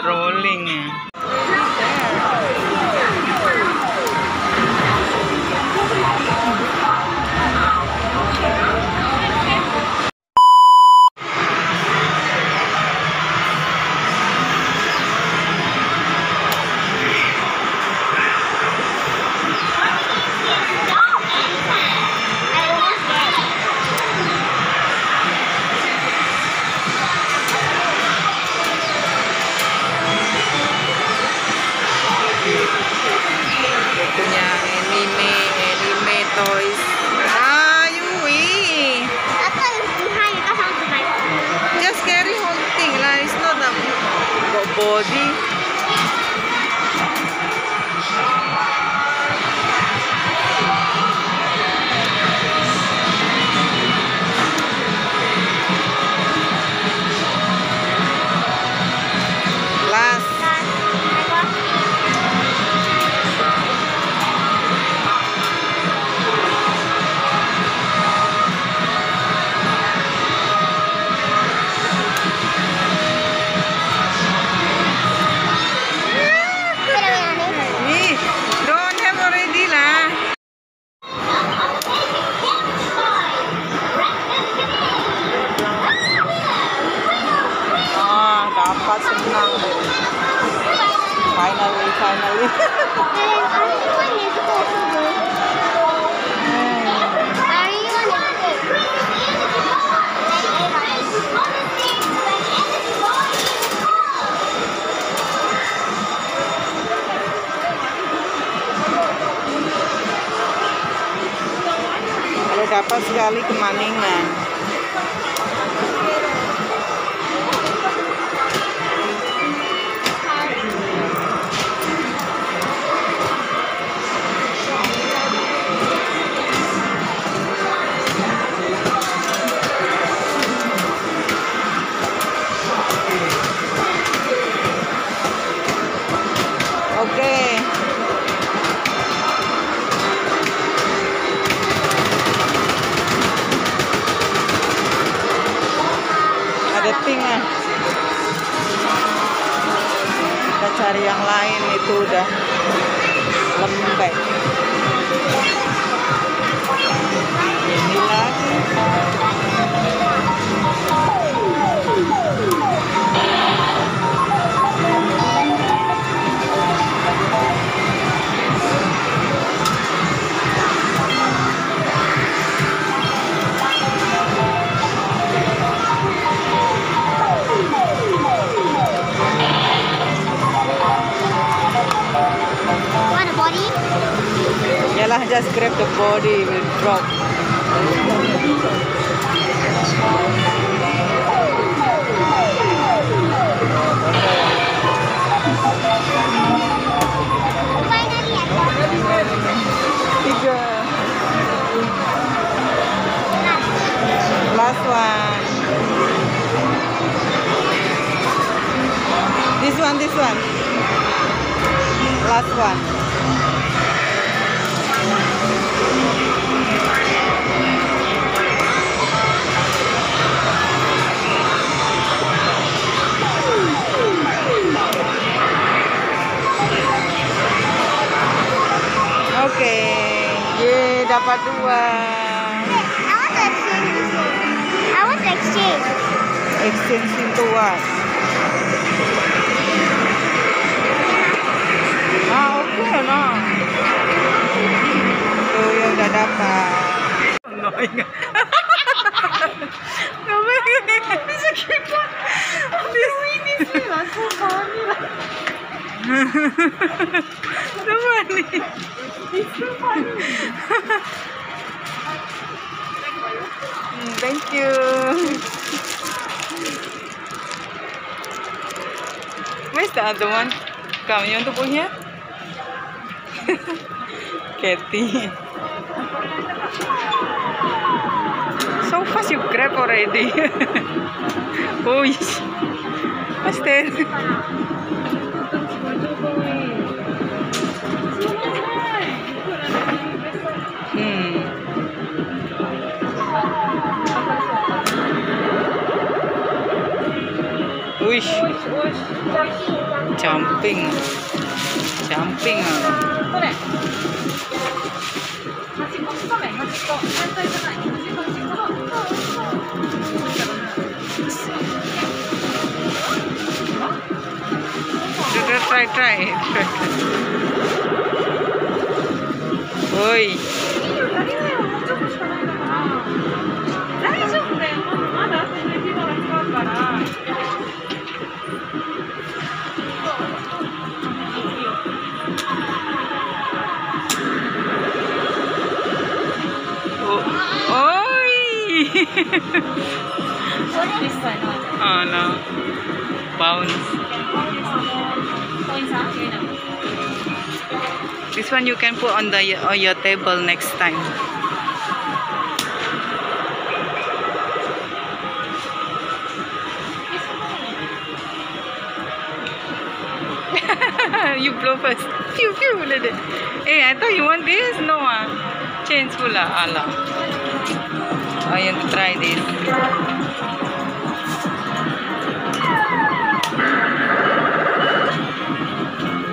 Rolling. Punya anime toys. Yui. Just carry whole thing lah. It's not got body. Last. Don't have already lah. Dapat senang. Finally. Kalau dapat sekali kemaningan. Oke. Ada pink ah. Kita cari yang lain, itu udah lembek. Ini lagi. Yalah, just grab the body, will drop. Tiga. Last one. This one. Last one. Oke, dapat 2. I want to exchange. Exchange into what? Oke, no. Tuh yang udah dapat. Bisa kita. Ini sih langsung kami lah. Thank you. Where's the other one? Come, you want to put here? Katie. So fast you grab already. Oh yes. Stay. Wish. Jumping. Jumping. これ。端っこつかめ、端っこ。反対じゃない。端っこ端っこ。Try, try. Oi. いいよ、やりなよ。もうちょっとしかないんだから。大丈夫だよ。まだ手抜きなら使うから。Oi. 一切ない。Oh no. Bounce. This one you can put on your table next time. You blow first. Pew pew like that. Hey, I thought you want this. No ah. Change pula. Alah. Oh, you want to try this.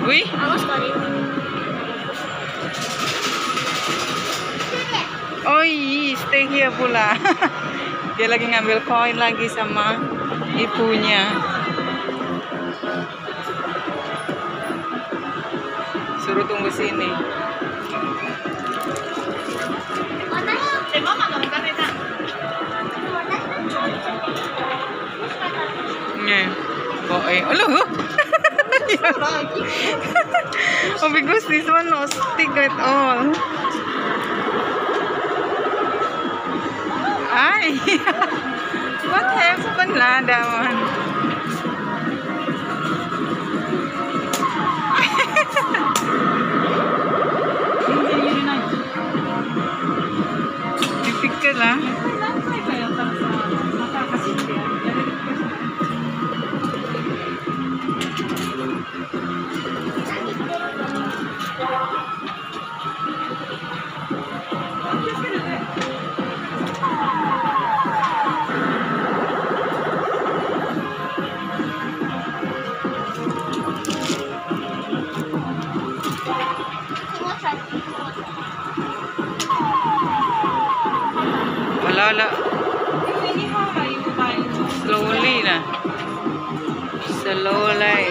Wih. Oh iya, stay here pula. Dia lagi ngambil koin lagi sama ibunya. Suruh tunggu sini. Nih, boy. Loh. Oh, because this one no stick at all. Ay, what happened lah, that one? Difficult lah. Wala. Slowly na. Slowly.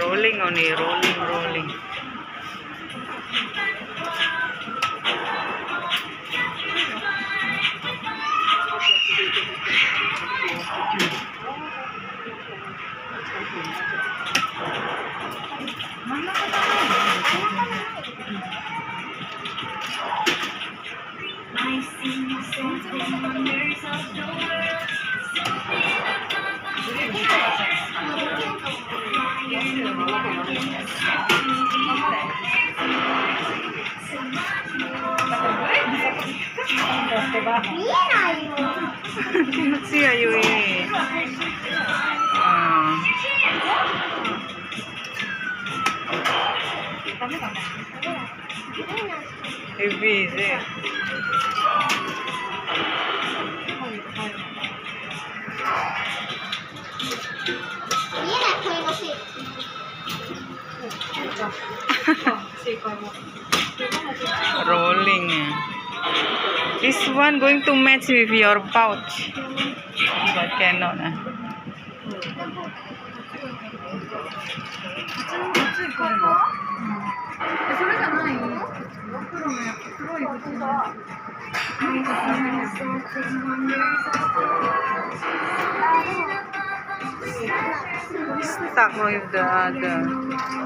Rolling only, rolling. Kecil ayu ini. Heavy sih. Rolling. This one going to match with your pouch, but cannot. stuck with the other.